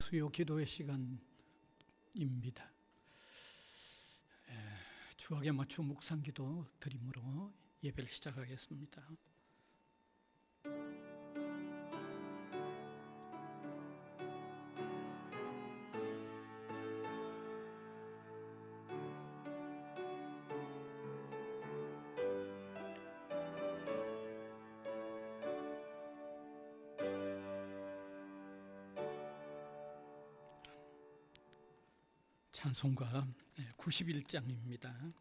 수요 기도의 시간입니다. 주학에 맞추어 묵상기도 드림으로 예배를 시작하겠습니다. 찬송가 91장입니다.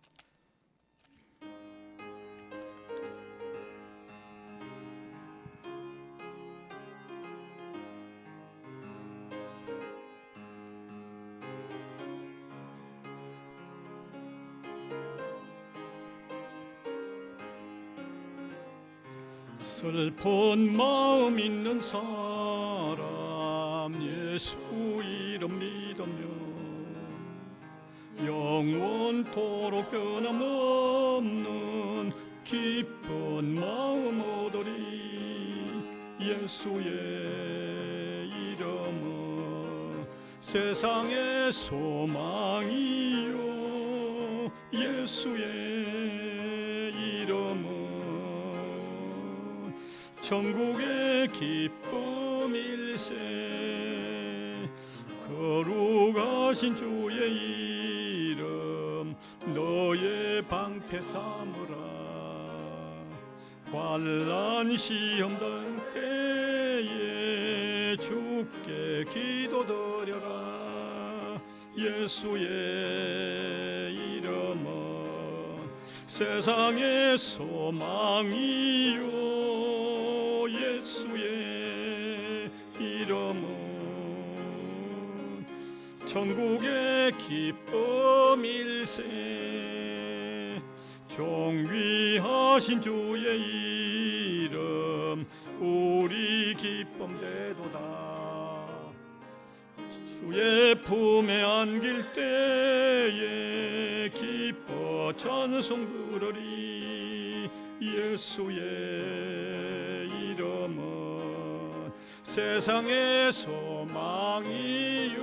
슬픈 마음 있는 사람 예수 이름 믿으며 영원토록 변함없는 기쁜 마음 얻으리. 예수의 이름은 세상의 소망이요 예수의 이름은 천국의 기쁨일세. 거룩하신 주의 이름 너의 방패 삼으라. 환난 시험 당 때에 주께 기도드려라. 예수의 이름은 세상의 소망이요 예수의 이름은 천국의 기쁨일세. 존귀하신 주의 이름 우리 기쁨 되도다. 주의 품에 안길 때에 기뻐 찬송 부르리. 예수의 이름은 세상의 소망이요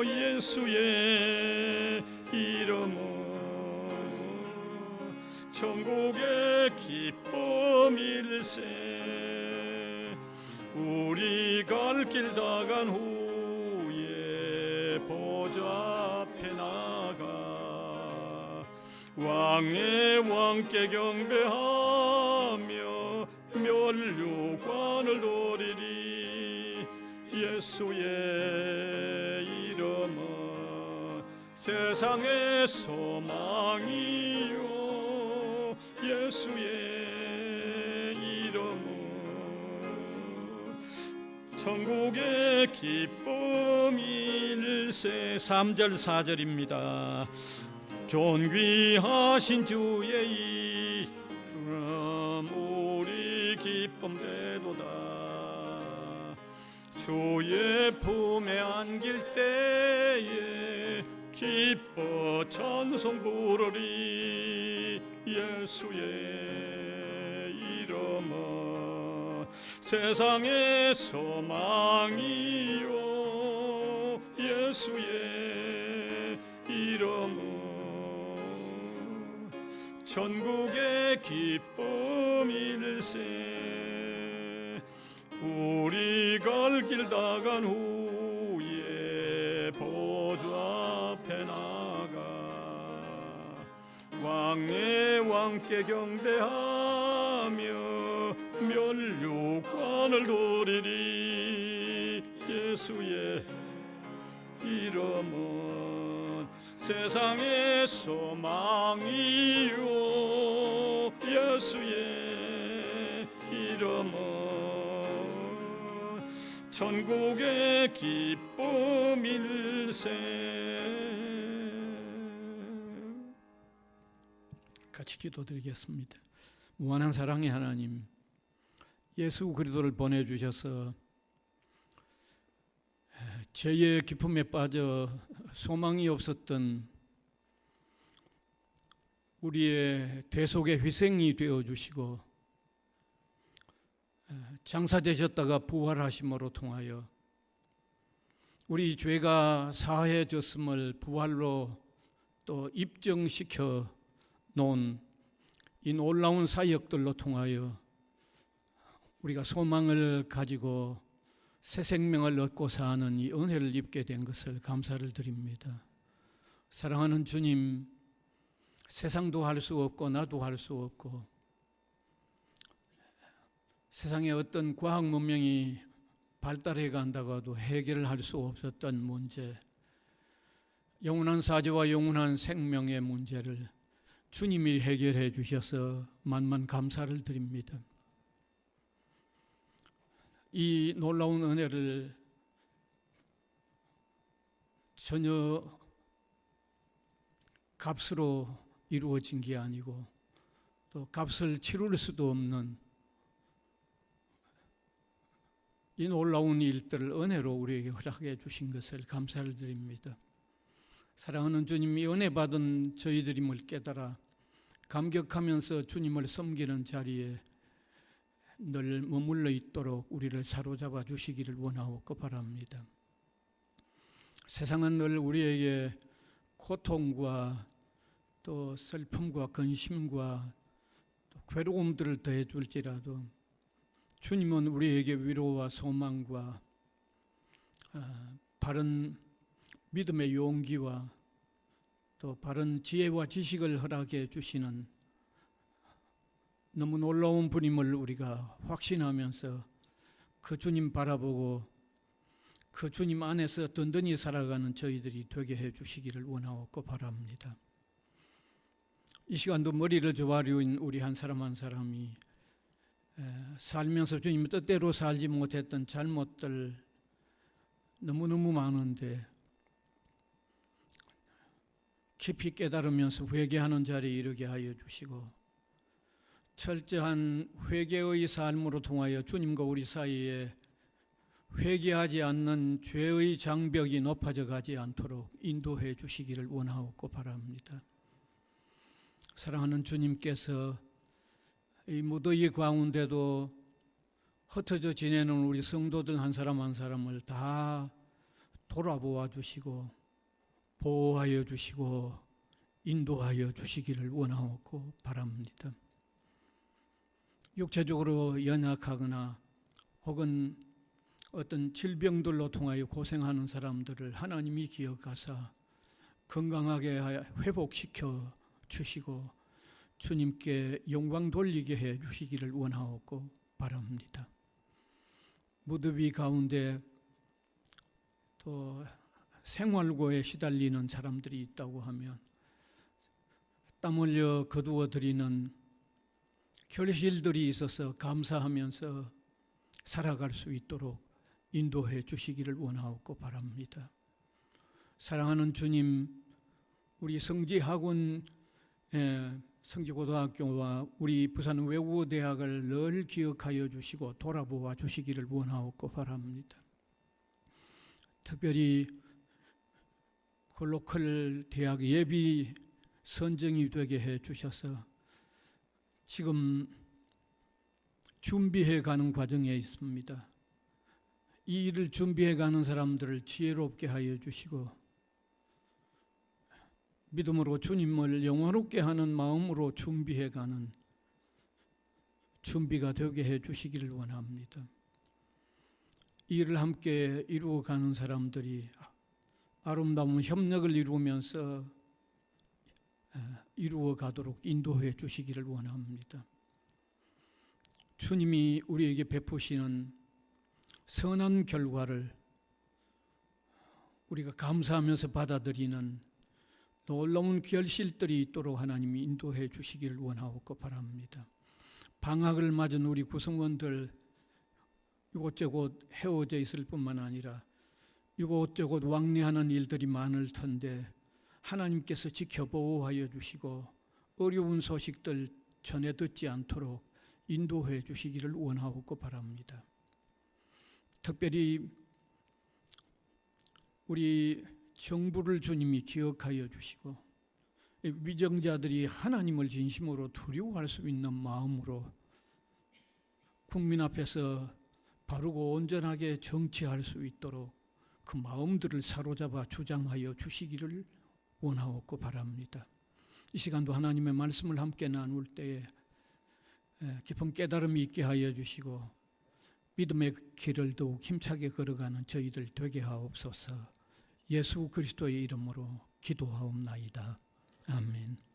예수의 이름은 천국의 기쁨일세. 우리 갈 길 다 간 후에 보좌 앞에 나가 왕의 왕께 경배하며 멸류관을 돌리리. 예수의 이름은 세상의 소망이요 예수의 이름은 천국의 기쁨일세. 3절 4절입니다. 존귀하신 주의 이름 우리 기쁨 되도다. 주의 품에 안길 때에 기뻐 찬송 부르리. 예수의 이름은 세상의 소망이요 예수의 이름은 천국의 기쁨일세. 우리 갈 길 다 간 후에 보좌 앞에 나가 왕의 왕께 경배하며 멸류관을 돌리리. 예수의 이름은 세상의 소망이요 예수의 이름은 천국의 기쁨일세. 같이 기도드리겠습니다. 무한한 사랑의 하나님, 예수 그리스도를 보내주셔서 죄의 기쁨에 빠져 소망이 없었던 우리의 대속의 희생이 되어주시고 장사되셨다가 부활하심으로 통하여 우리 죄가 사해졌음을 부활로 또 입증시켜 놓은 이 놀라운 사역들로 통하여 우리가 소망을 가지고 새 생명을 얻고 사는 이 은혜를 입게 된 것을 감사를 드립니다. 사랑하는 주님, 세상도 할 수 없고 나도 할 수 없고 세상에 어떤 과학 문명이 발달해 간다고 해도 해결할 수 없었던 문제, 영원한 사죄와 영원한 생명의 문제를 주님이 해결해 주셔서 만만 감사를 드립니다. 이 놀라운 은혜를 전혀 값으로 이루어진 게 아니고 또 값을 치룰 수도 없는 이 놀라운 일들을 은혜로 우리에게 허락해 주신 것을 감사를 드립니다. 사랑하는 주님, 이 은혜 받은 저희들임을 깨달아 감격하면서 주님을 섬기는 자리에 늘 머물러 있도록 우리를 사로잡아 주시기를 원하옵고 바랍니다. 세상은 늘 우리에게 고통과 또 슬픔과 근심과 또 괴로움들을 더해 줄지라도 주님은 우리에게 위로와 소망과 바른 믿음의 용기와 또 바른 지혜와 지식을 허락해 주시는 너무 놀라운 분임을 우리가 확신하면서 그 주님 바라보고 그 주님 안에서 든든히 살아가는 저희들이 되게 해 주시기를 원하옵고 바랍니다. 이 시간도 머리를 조아린 우리 한 사람 한 사람이 살면서 주님 뜻대로 살지 못했던 잘못들 너무너무 많은데 깊이 깨달으면서 회개하는 자리에 이르게 하여 주시고 철저한 회개의 삶으로 통하여 주님과 우리 사이에 회개하지 않는 죄의 장벽이 높아져 가지 않도록 인도해 주시기를 원하옵고 바랍니다. 사랑하는 주님께서 이 무더위 가운데도 흩어져 지내는 우리 성도들 한 사람 한 사람을 다 돌아보아 주시고 보호하여 주시고 인도하여 주시기를 원하옵고 바랍니다. 육체적으로 연약하거나 혹은 어떤 질병들로 통하여 고생하는 사람들을 하나님이 기억하사 건강하게 회복시켜 주시고 주님께 영광 돌리게 해 주시기를 원하옵고 바랍니다. 무더위 가운데 또 생활고에 시달리는 사람들이 있다고 하면 땀 흘려 거두어 드리는 결실들이 있어서 감사하면서 살아갈 수 있도록 인도해 주시기를 원하옵고 바랍니다. 사랑하는 주님, 우리 성지학원 성지고등학교와 우리 부산 외국어대학을 늘 기억하여 주시고 돌아보아 주시기를 원하옵고 바랍니다. 특별히 글로컬 대학 예비 선정이 되게 해 주셔서 지금 준비해 가는 과정에 있습니다. 이 일을 준비해 가는 사람들을 지혜롭게 하여 주시고 믿음으로 주님을 영원롭게 하는 마음으로 준비해 가는 준비가 되게 해 주시기를 원합니다. 이 일을 함께 이루어 가는 사람들이 아름다운 협력을 이루면서 이루어 가도록 인도해 주시기를 원합니다. 주님이 우리에게 베푸시는 선한 결과를 우리가 감사하면서 받아들이는 놀라운 결실들이 있도록 하나님이 인도해 주시기를 원하옵고 바랍니다. 방학을 맞은 우리 구성원들 이곳저곳 헤어져 있을 뿐만 아니라 이곳저곳 왕래하는 일들이 많을 텐데 하나님께서 지켜보호하여 주시고 어려운 소식들 전해 듣지 않도록 인도해 주시기를 원하옵고 바랍니다. 특별히 우리 정부를 주님이 기억하여 주시고 위정자들이 하나님을 진심으로 두려워할 수 있는 마음으로 국민 앞에서 바르고 온전하게 정치할 수 있도록 그 마음들을 사로잡아 주장하여 주시기를 원하옵고 바랍니다. 이 시간도 하나님의 말씀을 함께 나눌 때에 깊은 깨달음이 있게 하여 주시고 믿음의 길을 더욱 힘차게 걸어가는 저희들 되게 하옵소서. 예수 그리스도의 이름으로 기도하옵나이다. 아멘.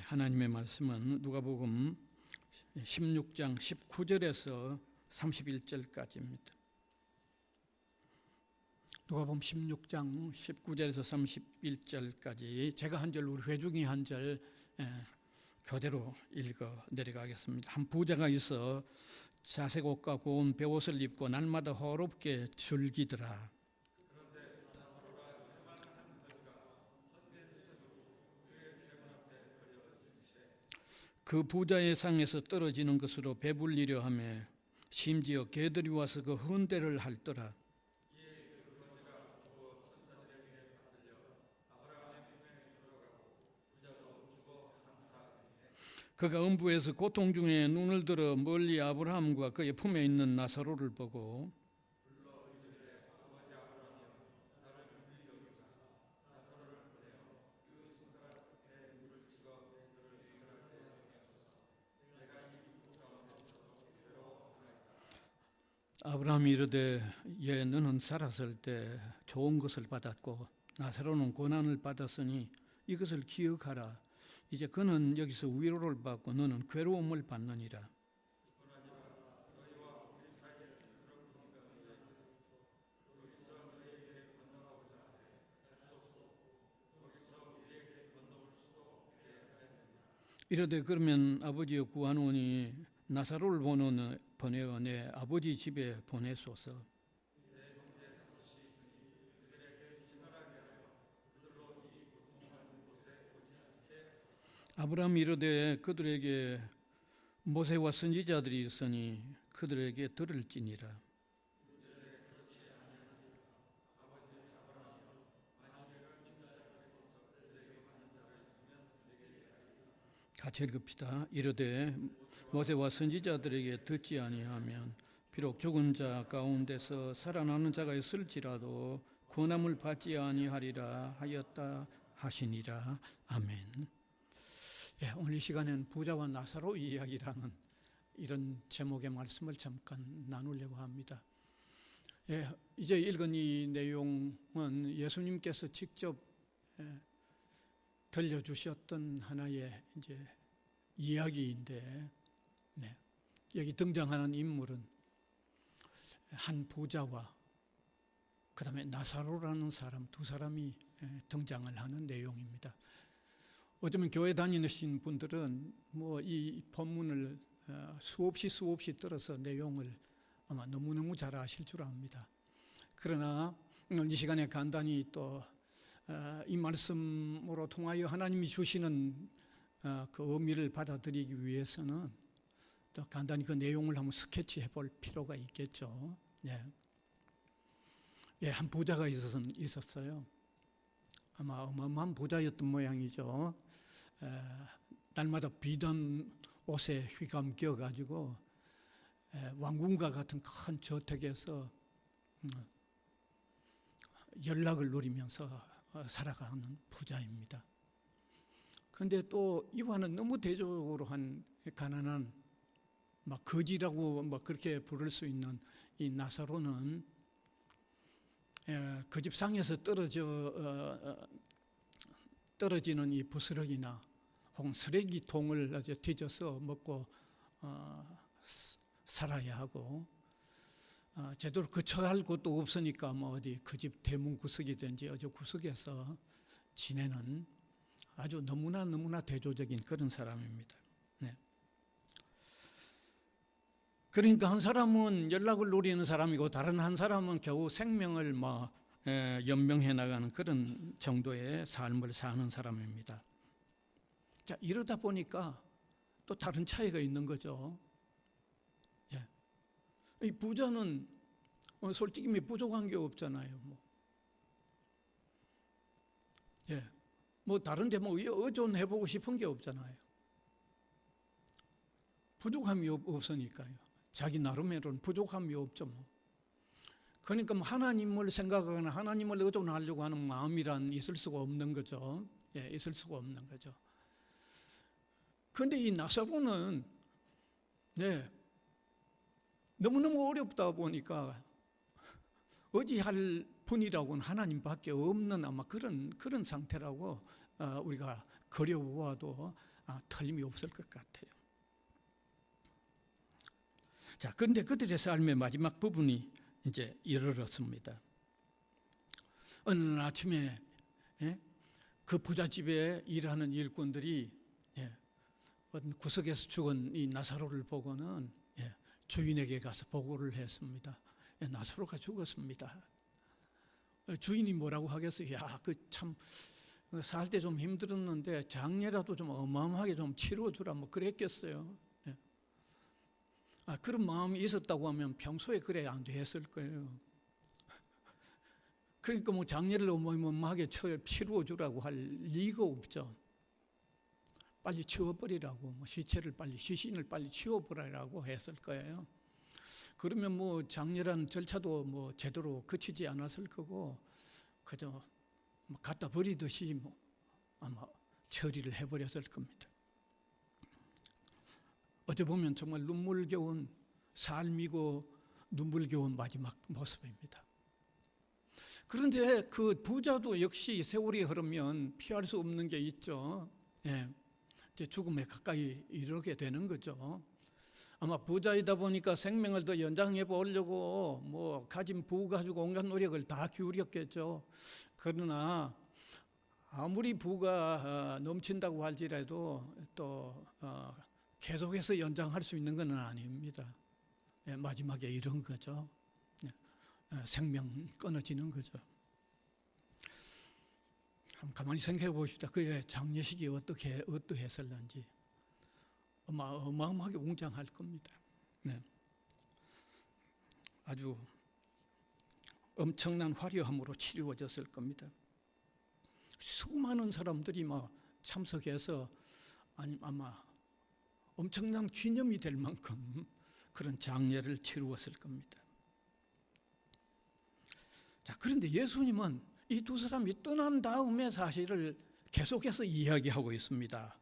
하나님의 말씀은 누가복음 16장 19절에서 31절까지입니다. 누가복음 16장 19절에서 31절까지 제가 한 절, 우리 회중이 한 절 교대로 읽어 내려가겠습니다. 한 부자가 있어 자색 옷과 고운 베옷을 입고 날마다 호롭게 즐기더라. 그 부자의 상에서 떨어지는 것으로 배불리려 하며 심지어 개들이 와서 그 헌대를 핥더라. 그가 음부에서 고통 중에 눈을 들어 멀리 아브라함과 그의 품에 있는 나사로를 보고 아브라함이 이르되 너는 살았을 때 좋은 것을 받았고 나사로는 고난을 받았으니 이것을 기억하라. 이제 그는 여기서 위로를 받고 너는 괴로움을 받느니라. 이르되 그러면 아버지여 구하노니 나사로를 보내어 내 아버지 집에 보내소서. 아브라함이 이르되 그들에게 모세와 선지자들이 있으니 그들에게 들을지니라. 같이 읽읍시다. 이르되 모세와 선지자들에게 듣지 아니하면 비록 죽은 자 가운데서 살아나는 자가 있을지라도 구원함을 받지 아니하리라 하였다 하시니라. 아멘. 오늘 이 시간에는 부자와 나사로 이야기라는 이런 제목의 말씀을 잠깐 나누려고 합니다. 이제 읽은 이 내용은 예수님께서 직접 들려주셨던 하나의 이제 이야기인데, 여기 등장하는 인물은 한 부자와 그 다음에 나사로라는 사람, 두 사람이 등장을 하는 내용입니다. 어쩌면 교회 다니신 분들은 뭐 이 본문을 수없이 들어서 내용을 아마 너무너무 잘 아실 줄 압니다. 그러나 이 시간에 간단히 또 이 말씀으로 통하여 하나님이 주시는 그 의미를 받아들이기 위해서는 또 간단히 그 내용을 한번 스케치해 볼 필요가 있겠죠. 한 부자가 있었어요. 아마 어마어마한 부자였던 모양이죠. 날마다 비단 옷에 휘감겨 가지고 왕궁과 같은 큰 저택에서 연락을 누리면서 살아가는 부자입니다. 그런데 또 이와는 너무 대조적으로 한 가난한 막 거지라고 뭐 그렇게 부를 수 있는 이 나사로는 그 집 상에서 떨어지는 이 부스러기나 혹은 쓰레기통을 뒤져서 먹고 살아야 하고 제대로 거처할 곳도 없으니까 뭐 어디 그 집 대문 구석이든지 어디 구석에서 지내는 아주 너무나 대조적인 그런 사람입니다. 그러니까 한 사람은 연락을 노리는 사람이고 다른 한 사람은 겨우 생명을 연명해 나가는 그런 정도의 삶을 사는 사람입니다. 자, 이러다 보니까 또 다른 차이가 있는 거죠. 이 부자는 솔직히 부족한 게 없잖아요. 예, 뭐 다른데 뭐 의존해보고 싶은 게 없잖아요. 부족함이 없으니까요. 자기 나름대로는 부족함이 없죠. 뭐. 그러니까 뭐 하나님을 생각하거나 하나님을 의존하려고 하는 마음이란 있을 수가 없는 거죠. 예, 있을 수가 없는 거죠. 그런데 이 나사로는 네, 너무너무 어렵다 보니까 의지할 분이라고는 하나님밖에 없는 아마 그런 상태라고 우리가 그려보아도 틀림이 없을 것 같아요. 자, 그런데 그들의 삶의 마지막 부분이 이제 이르렀습니다. 어느 날 아침에 그 부잣집에 일하는 일꾼들이 어떤 구석에서 죽은 이 나사로를 보고는 주인에게 가서 보고를 했습니다. 나사로가 죽었습니다. 주인이 뭐라고 하겠어요? 야, 그 참 살 때 좀 힘들었는데 장례라도 좀 어마어마하게 좀 치러주라 뭐 그랬겠어요. 그런 마음이 있었다고 하면 평소에 그래 안 됐을 거예요. 그러니까 뭐 장례를 어마어마하게 치러주라고 할 리가 없죠. 빨리 치워버리라고, 뭐 시신을 빨리 치워버리라고 했을 거예요. 그러면 뭐 장례란 절차도 뭐 제대로 거치지 않았을 거고, 그저 뭐 갖다 버리듯이 뭐 아마 처리를 해버렸을 겁니다. 어찌 보면 정말 눈물겨운 삶이고 눈물겨운 마지막 모습입니다. 그런데 그 부자도 역시 세월이 흐르면 피할 수 없는 게 있죠. 이제 죽음에 가까이 이르게 되는 거죠. 아마 부자이다 보니까 생명을 더 연장해 보려고 뭐 가진 부 가지고 온갖 노력을 다 기울였겠죠. 그러나 아무리 부가 넘친다고 할지라도 또 계속해서 연장할 수 있는 건 아닙니다. 마지막에 이런 거죠. 생명 끊어지는 거죠. 한번 가만히 생각해 보십시다. 그의 장례식이 어떠했을는지 어마어마하게 웅장할 겁니다. 아주 엄청난 화려함으로 치루어졌을 겁니다. 수많은 사람들이 막 참석해서 아마 엄청난 기념이 될 만큼 그런 장례를 치루었을 겁니다. 자, 그런데 예수님은 이 두 사람이 떠난 다음에 사실을 계속해서 이야기하고 있습니다.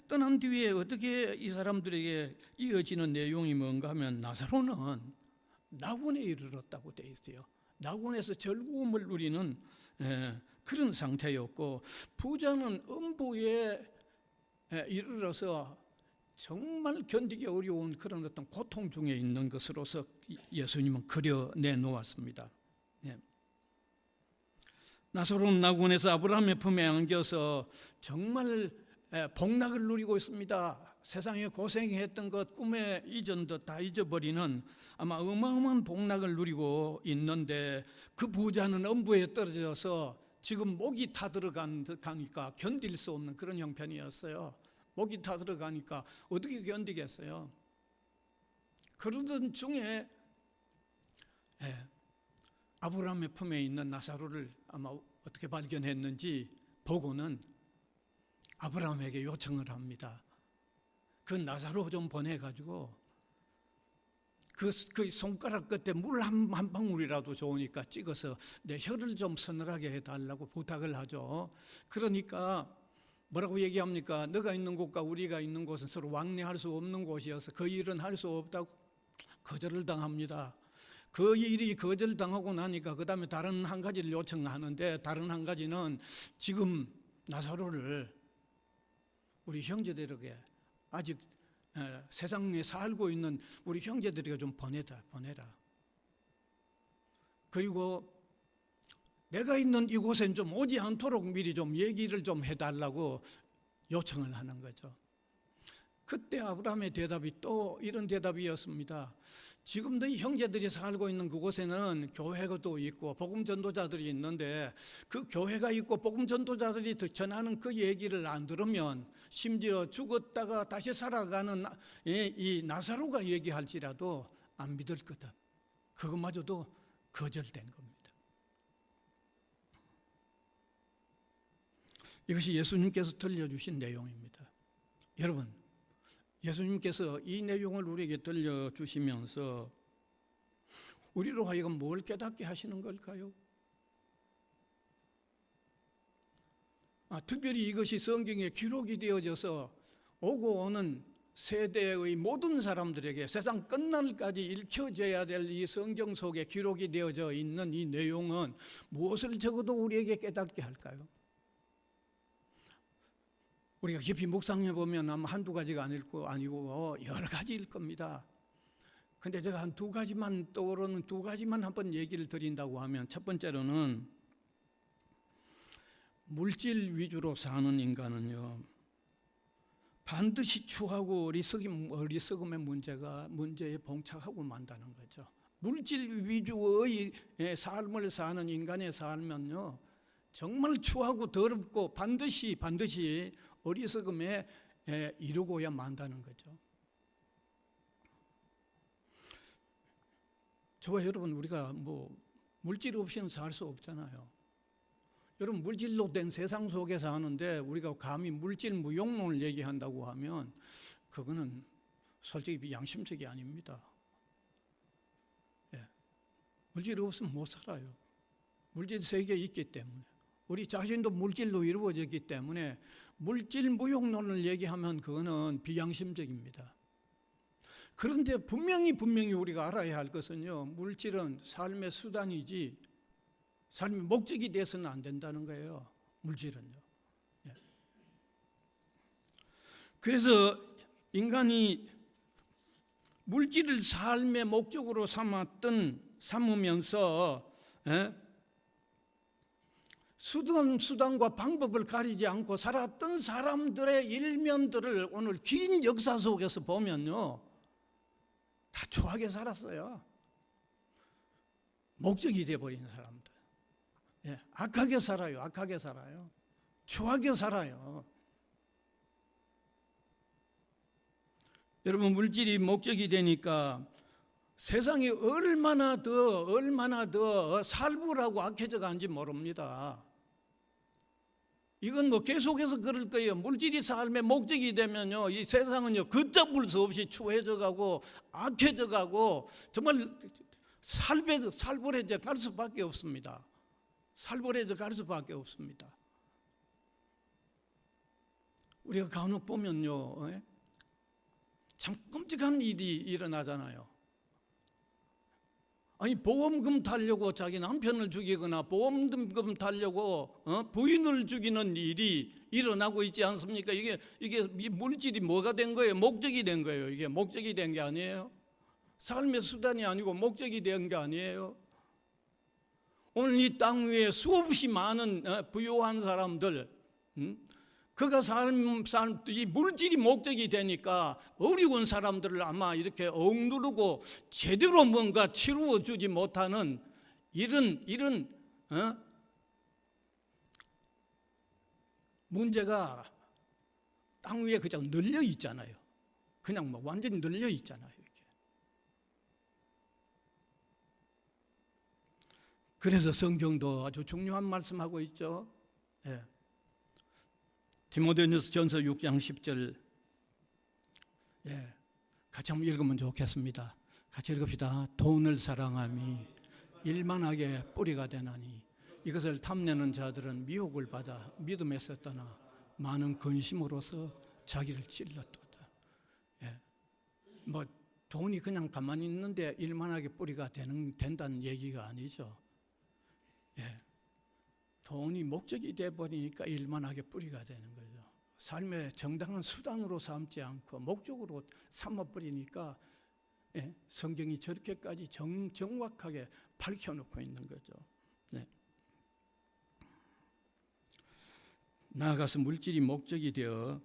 떠난 뒤에 어떻게 이 사람들에게 이어지는 내용이 뭔가 하면 나사로는 낙원에 이르렀다고 되어 있어요. 낙원에서 즐거움을 누리는 그런 상태였고, 부자는 음부에 이르러서 정말 견디기 어려운 그런 어떤 고통 중에 있는 것으로서 예수님은 그려내 놓았습니다. 나사로는 낙원에서 아브라함의 품에 안겨서 정말 복락을 누리고 있습니다. 세상에 고생했던 것, 꿈에 잊은 것 다 잊어버리는 아마 어마어마한 복락을 누리고 있는데, 그 부자는 음부에 떨어져서 지금 목이 타들어가니까 견딜 수 없는 그런 형편이었어요. 목이 타들어가니까 어떻게 견디겠어요? 그러던 중에 아브라함의 품에 있는 나사로를 아마 어떻게 발견했는지 보고는 아브라함에게 요청을 합니다. 그 나사로 좀 보내가지고 그 손가락 끝에 물 한 방울이라도 좋으니까 찍어서 내 혀를 좀 서늘하게 해달라고 부탁을 하죠. 그러니까 뭐라고 얘기합니까? 너가 있는 곳과 우리가 있는 곳은 서로 왕래할 수 없는 곳이어서 그 일은 할 수 없다고 거절을 당합니다. 그 일이 거절당하고 나니까 그 다음에 다른 한 가지를 요청하는데, 다른 한 가지는 지금 나사로를 우리 형제들에게, 아직 세상에 살고 있는 우리 형제들에게 좀 보내라. 그리고 내가 있는 이곳엔 좀 오지 않도록 미리 좀 얘기를 좀 해달라고 요청을 하는 거죠. 그때 아브라함의 대답이 또 이런 대답이었습니다. 지금도 이 형제들이 살고 있는 그곳에는 교회가 또 있고 복음 전도자들이 있는데, 그 교회가 있고 복음 전도자들이 전하는 그 얘기를 안 들으면 심지어 죽었다가 다시 살아가는 이 나사로가 얘기할지라도 안 믿을 거다. 그것마저도 거절된 겁니다. 이것이 예수님께서 들려주신 내용입니다. 여러분, 예수님께서 이 내용을 우리에게 들려주시면서 우리로 하여금 뭘 깨닫게 하시는 걸까요? 특별히 이것이 성경에 기록이 되어져서 오고 오는 세대의 모든 사람들에게 세상 끝날까지 읽혀져야 될 이 성경 속에 기록이 되어져 있는 이 내용은 무엇을 적어도 우리에게 깨닫게 할까요? 우리가 깊이 묵상해 보면 아마 한두 가지가 아니고 여러 가지일 겁니다. 근데 제가 한 두 가지만 떠오르는 두 가지만 한번 얘기를 드린다고 하면, 첫 번째로는 물질 위주로 사는 인간은요, 반드시 추하고 어리석음의 문제에 봉착하고 만다는 거죠. 물질 위주의 삶을 사는 인간의 삶은요, 정말 추하고 더럽고 반드시 어리석음에 이르고야 만다는 거죠. 저와 여러분, 우리가 물질 없이는 살 수 없잖아요. 여러분, 물질로 된 세상 속에 사는데 우리가 감히 물질 무용론을 얘기한다고 하면 그거는 솔직히 양심적이 아닙니다. 물질 없으면 못 살아요. 물질 세계에 있기 때문에, 우리 자신도 물질로 이루어졌기 때문에 물질 무용론을 얘기하면 그거는 비양심적입니다. 그런데 분명히 우리가 알아야 할 것은요, 물질은 삶의 수단이지 삶의 목적이 돼서는 안 된다는 거예요. 물질은요. 그래서 인간이 물질을 삶의 목적으로 삼으면서 수단과 방법을 가리지 않고 살았던 사람들의 일면들을 오늘 긴 역사 속에서 보면요, 다 추하게 살았어요. 목적이 되어버린 사람들. 악하게 살아요. 추하게 살아요. 여러분, 물질이 목적이 되니까 세상이 얼마나 더 살벌하고 악해져 가는지 모릅니다. 이건 계속해서 그럴 거예요. 물질이 삶의 목적이 되면요, 이 세상은요, 걷잡을 수 없이 추해져 가고 악해져 가고 정말 살벌해져 갈 수밖에 없습니다. 우리가 간혹 보면요, 참 끔찍한 일이 일어나잖아요. 아니, 보험금 타려고 자기 남편을 죽이거나 보험금 타려고 부인을 죽이는 일이 일어나고 있지 않습니까? 이게 물질이 뭐가 된 거예요? 목적이 된 거예요. 이게 목적이 된 게 아니에요. 삶의 수단이 아니고 목적이 된 게 아니에요. 오늘 이 땅 위에 수없이 많은 부유한 사람들, 그가 이 물질이 목적이 되니까 어려운 사람들을 아마 이렇게 억누르고 제대로 뭔가 치루어 주지 못하는 이런 문제가 땅 위에 그냥 널려 있잖아요. 그냥 완전히 널려 있잖아요. 이렇게. 그래서 성경도 아주 중요한 말씀하고 있죠. 디모데전서 6장 10절, 같이 한번 읽으면 좋겠습니다. 같이 읽읍시다. 돈을 사랑함이 일만하게 뿌리가 되나니 이것을 탐내는 자들은 미혹을 받아 믿음에서 떠나 많은 근심으로서 자기를 찔렀도다. 돈이 그냥 가만히 있는데 일만하게 뿌리가 된다는 얘기가 아니죠. 돈이 목적이 되어버리니까 일만하게 뿌리가 되는 거죠. 삶의 정당한 수단으로 삼지 않고 목적으로 삼아버리니까 성경이 저렇게까지 정확하게 밝혀놓고 있는 거죠. 나아가서 물질이 목적이 되어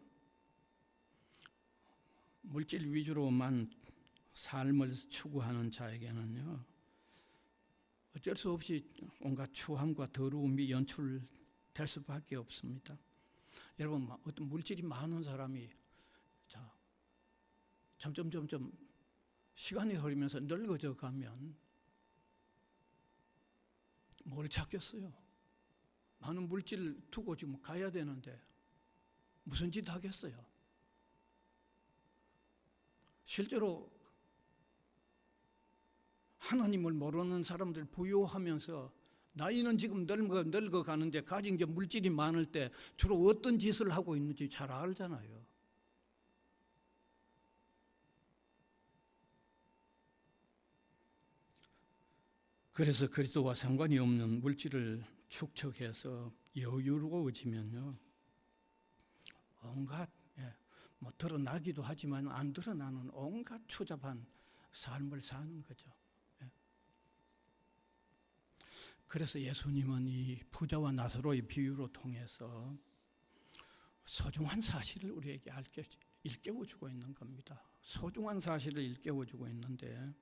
물질 위주로만 삶을 추구하는 자에게는요, 어쩔 수 없이 온갖 추함과 더러움이 연출될 수밖에 없습니다. 여러분, 어떤 물질이 많은 사람이 점점 시간이 흐르면서 늙어져 가면 뭘 찾겠어요? 많은 물질을 두고 지금 가야 되는데 무슨 짓 하겠어요? 실제로 하나님을 모르는 사람들 부유하면서 나이는 지금 늙어가는데 가진 게 물질이 많을 때 주로 어떤 짓을 하고 있는지 잘 알잖아요. 그래서 그리스도와 상관이 없는 물질을 축적해서 여유로워지면요, 온갖 뭐 드러나기도 하지만 안 드러나는 온갖 추잡한 삶을 사는 거죠. 그래서 예수님은 이 부자와 나사로의 비유로 통해서 소중한 사실을 우리에게 일깨워주고 있는 겁니다. 소중한 사실을 일깨워주고 있는데,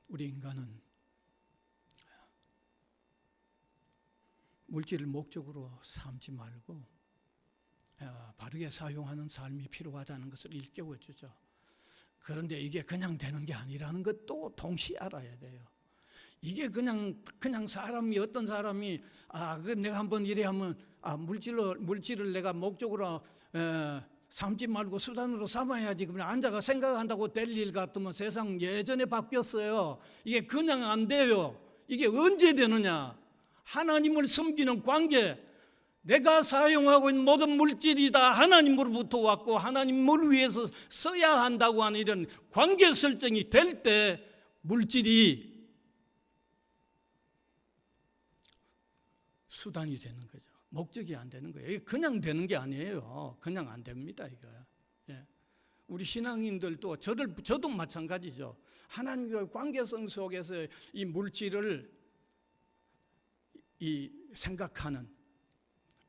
우리 인간은 물질을 목적으로 삼지 말고 바르게 사용하는 삶이 필요하다는 것을 일깨워주죠. 그런데 이게 그냥 되는 게 아니라는 것도 동시에 알아야 돼요. 이게 그냥 사람이, 어떤 사람이 내가 한번 이래 하면 물질을 내가 목적으로 삼지 말고 수단으로 삼아야지, 그러면 앉아가 생각한다고 될 일 같으면 세상 예전에 바뀌었어요. 이게 그냥 안 돼요. 이게 언제 되느냐? 하나님을 섬기는 관계, 내가 사용하고 있는 모든 물질이 다 하나님으로부터 왔고 하나님을 위해서 써야 한다고 하는 이런 관계 설정이 될 때 물질이 수단이 되는 거죠. 목적이 안 되는 거예요. 이게 그냥 되는 게 아니에요. 그냥 안 됩니다, 이거. 우리 신앙인들도 저도 마찬가지죠. 하나님과의 관계성 속에서 이 물질을 생각하는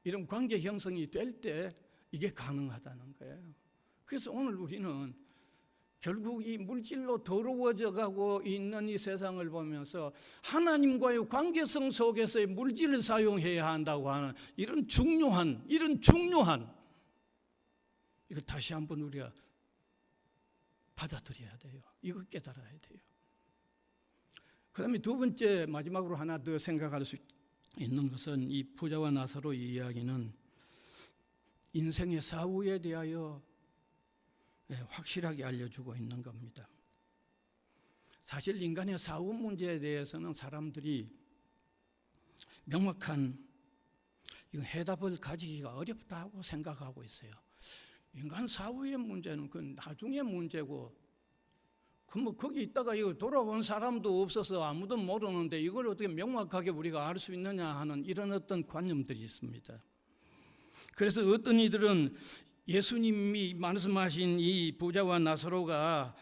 이런 관계 형성이 될 때 이게 가능하다는 거예요. 그래서 오늘 우리는 결국 이 물질로 더러워져 가고 있는 이 세상을 보면서 하나님과의 관계성 속에서의 물질을 사용해야 한다고 하는 이런 중요한 이거 다시 한번 우리가 받아들여야 돼요. 이거 깨달아야 돼요. 그 다음에 두 번째, 마지막으로 하나 더 생각할 수 있는 것은 이 부자와 나사로의 이야기는 인생의 사후에 대하여 확실하게 알려주고 있는 겁니다. 사실 인간의 사후 문제에 대해서는 사람들이 명확한 해답을 가지기가 어렵다고 생각하고 있어요. 인간 사후의 문제는 그 나중의 문제고, 거기 있다가 이거 돌아온 사람도 없어서 아무도 모르는데 이걸 어떻게 명확하게 우리가 알 수 있느냐 하는 이런 어떤 관념들이 있습니다. 그래서 어떤 이들은 예수님이 말씀하신 이 부자와 나사로가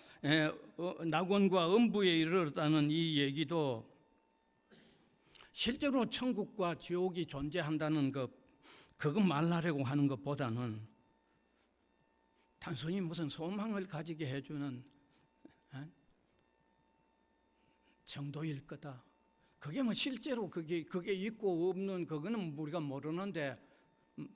낙원과 음부에 이르렀다는 이 얘기도 실제로 천국과 지옥이 존재한다는 것, 그거 말하려고 하는 것보다는 단순히 무슨 소망을 가지게 해주는 정도일 거다. 그게 뭐 실제로 그게 있고 없는 그거는 우리가 모르는데,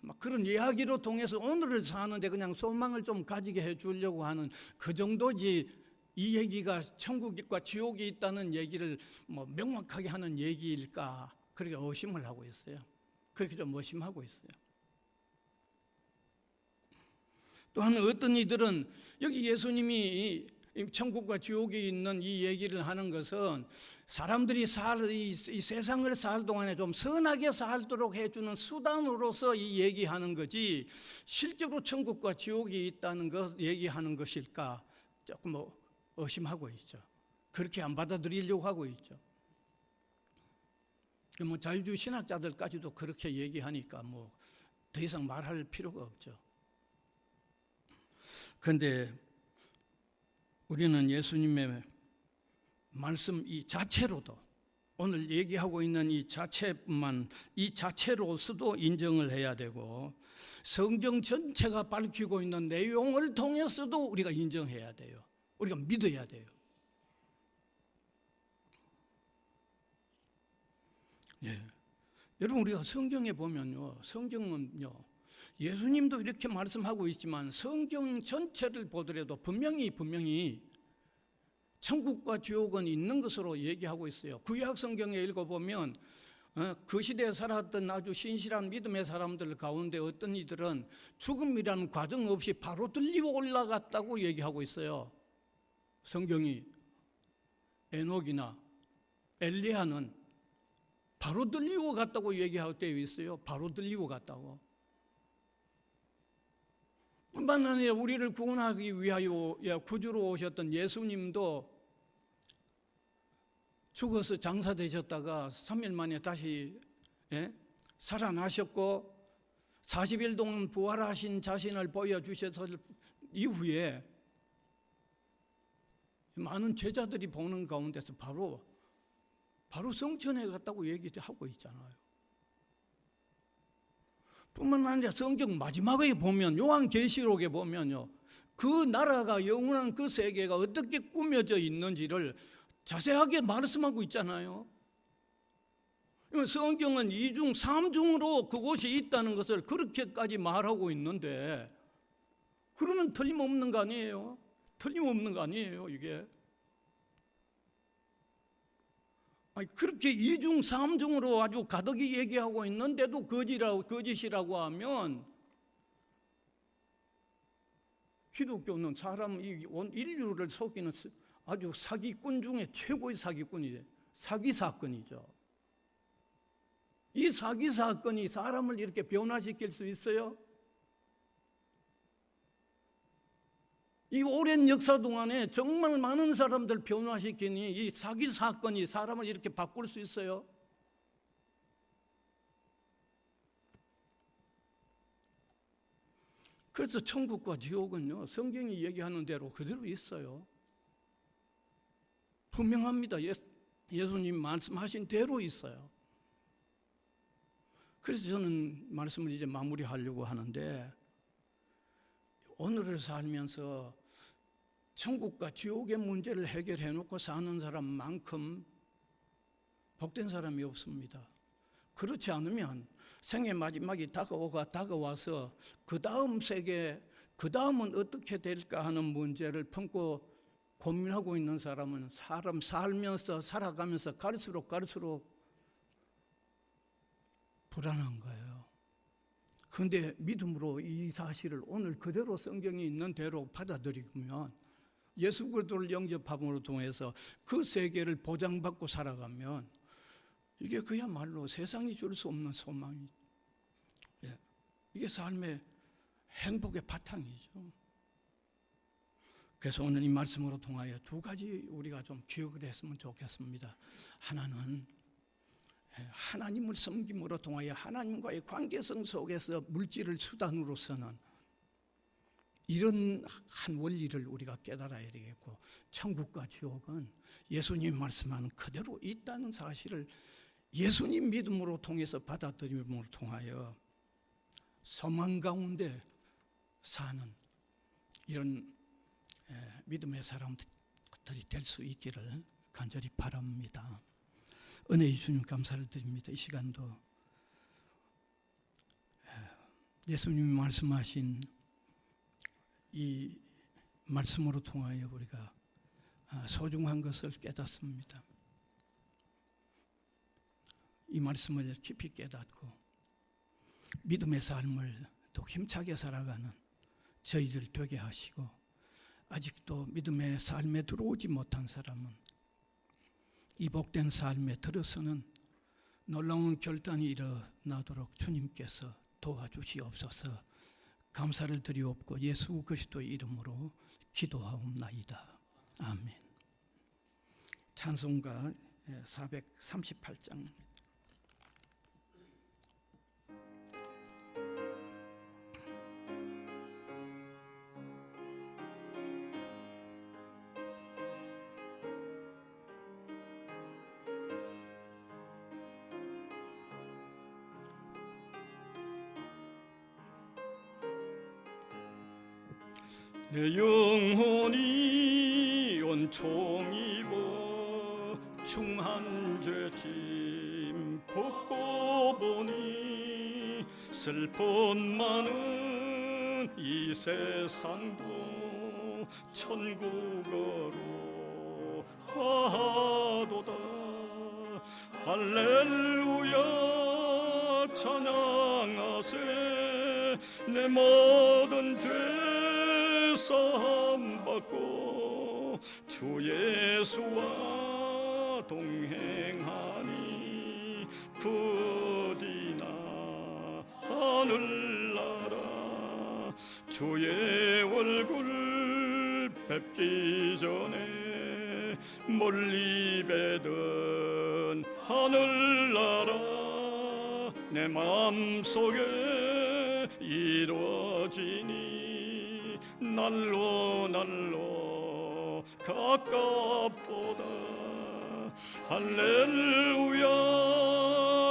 막 그런 이야기로 통해서 오늘을 사는데 그냥 소망을 좀 가지게 해주려고 하는 그 정도지, 이 얘기가 천국과 지옥이 있다는 얘기를 뭐 명확하게 하는 얘기일까, 그렇게 의심을 하고 있어요. 그렇게 좀 의심하고 있어요. 또한 어떤 이들은 여기 예수님이 천국과 지옥이 있는 이 얘기를 하는 것은 사람들이 이 세상을 살 동안에 좀 선하게 살도록 해주는 수단으로서 이 얘기하는 거지, 실제로 천국과 지옥이 있다는 것 얘기하는 것일까 조금 의심하고 있죠. 그렇게 안 받아들이려고 하고 있죠. 뭐 자유주의 신학자들까지도 그렇게 얘기하니까 뭐 더 이상 말할 필요가 없죠. 그런데 우리는 예수님의 말씀 이 자체로도, 오늘 얘기하고 있는 이 자체로서도 인정을 해야 되고, 성경 전체가 밝히고 있는 내용을 통해서도 우리가 인정해야 돼요. 우리가 믿어야 돼요. 여러분, 우리가 성경에 보면요, 성경은요, 예수님도 이렇게 말씀하고 있지만 성경 전체를 보더라도 분명히 천국과 지옥은 있는 것으로 얘기하고 있어요. 구약 성경에 읽어보면 그 시대에 살았던 아주 신실한 믿음의 사람들 가운데 어떤 이들은 죽음이라는 과정 없이 바로 들리고 올라갔다고 얘기하고 있어요. 성경이. 에녹이나 엘리야는 바로 들리고 갔다고 얘기하고 되어 있어요. 바로 들리고 갔다고. 뿐만 아니라 우리를 구원하기 위하여 구주로 오셨던 예수님도 죽어서 장사되셨다가 3일 만에 다시 살아나셨고 40일 동안 부활하신 자신을 보여주셨을 이후에 많은 제자들이 보는 가운데서 바로 성천에 갔다고 얘기하고 있잖아요. 뿐만 아니라 성경 마지막에 보면 요한계시록에 보면요, 그 나라가 영원한 그 세계가 어떻게 꾸며져 있는지를 자세하게 말씀하고 있잖아요. 성경은 이중 삼중으로 그곳이 있다는 것을 그렇게까지 말하고 있는데 그러면 틀림없는 거 아니에요? 틀림없는 거 아니에요, 이게? 아니, 그렇게 이중 삼중으로 아주 가득히 얘기하고 있는데도 거짓이라고 하면 기독교는 온 인류를 속이는 아주 사기꾼 중에 최고의 사기꾼이죠. 사기 사건이죠. 이 사기 사건이 사람을 이렇게 변화시킬 수 있어요? 이 오랜 역사 동안에 정말 많은 사람들 변화시키니 이 사기 사건이 사람을 이렇게 바꿀 수 있어요? 그래서 천국과 지옥은요, 성경이 얘기하는 대로 그대로 있어요. 분명합니다. 예수님 말씀하신 대로 있어요. 그래서 저는 말씀을 이제 마무리하려고 하는데, 오늘을 살면서 천국과 지옥의 문제를 해결해 놓고 사는 사람만큼 복된 사람이 없습니다. 그렇지 않으면 생의 마지막이 다가와서 그 다음 세계, 그 다음은 어떻게 될까 하는 문제를 품고 고민하고 있는 사람은 살아가면서 갈수록 불안한 거예요. 그런데 믿음으로 이 사실을 오늘 그대로 성경이 있는 대로 받아들이면, 예수 그리스도를 영접함으로 통해서 그 세계를 보장받고 살아가면 이게 그야말로 세상이 줄 수 없는 소망이, 이게 삶의 행복의 바탕이죠. 그래서 오늘 이 말씀으로 통하여 두 가지 우리가 좀 기억을 했으면 좋겠습니다. 하나는 하나님을 섬김으로 통하여 하나님과의 관계성 속에서 물질을 수단으로 쓰는 이런 한 원리를 우리가 깨달아야 되겠고, 천국과 지옥은 예수님 말씀하는 그대로 있다는 사실을 예수님 믿음으로 통해서 받아들임으로 통하여 소망 가운데 사는 이런 믿음의 사람들이 될 수 있기를 간절히 바랍니다. 은혜의 주님 감사를 드립니다. 이 시간도 예수님이 말씀하신 이 말씀으로 통하여 우리가 소중한 것을 깨닫습니다. 이 말씀을 깊이 깨닫고 믿음의 삶을 더 힘차게 살아가는 저희들 되게 하시고, 아직도 믿음의 삶에 들어오지 못한 사람은 이 복된 삶에 들어서는 놀라운 결단이 일어나도록 주님께서 도와주시옵소서. 감사를 드리옵고 예수 그리스도의 이름으로 기도하옵나이다. 아멘. 찬송가 438장. 내 영혼이 온총 입어 충한 죄짐 벗고 보니 슬픈 많은 이 세상도 천국으로 하도다. 할렐루야 찬양하세. 내 모든 죄 사함 받고 주 예수와 동행하니 부디나 하늘나라. 주의 얼굴 뵙기 전에 멀리 뵈던 하늘나라. 내 마음속에 이루어지니 날로 날로 가깝도다. 할렐루야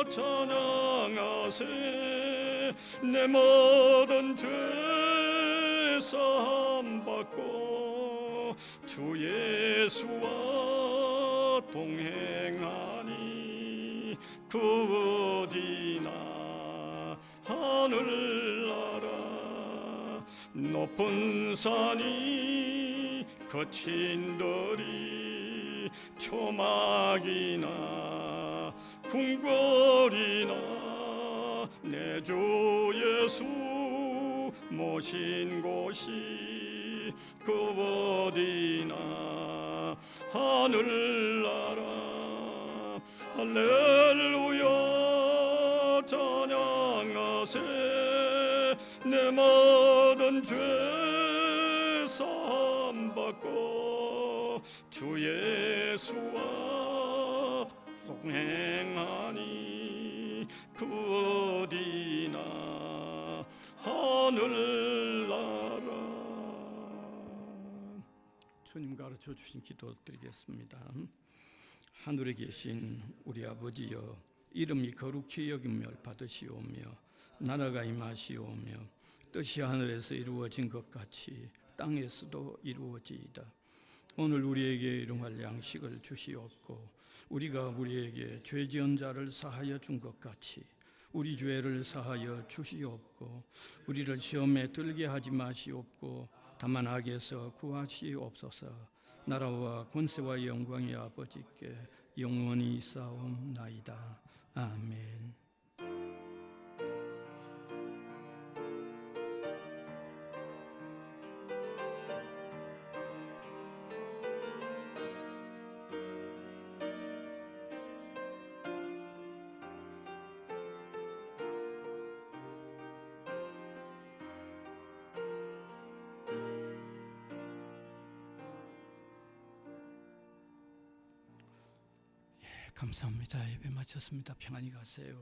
찬양하세. 내 모든 죄 사함 받고 주 예수와 동행하니 그 어디나 하늘나라. 높은 산이 거친 들이 초막이나 궁궐이나 내 주 예수 모신 곳이 그 어디나 하늘나라. 할렐루야 찬양하세. 내 모든 죄 사함 받고 주 예수와 동행하니 그 어디나 하늘나라. 주님 가르쳐 주신 기도 드리겠습니다. 하늘에 계신 우리 아버지여, 이름이 거룩히 여김을 받으시오며 나라가 임하시오며 뜻이 하늘에서 이루어진 것 같이 땅에서도 이루어지이다. 오늘 우리에게 일용할 양식을 주시옵고 우리가 우리에게 죄 지은 자를 사하여 준 것 같이 우리 죄를 사하여 주시옵고 우리를 시험에 들게 하지 마시옵고 다만 악에서 구하시옵소서. 나라와 권세와 영광이 아버지께 영원히 있사옵나이다. 아멘. 감사합니다. 예배 마쳤습니다. 평안히 가세요.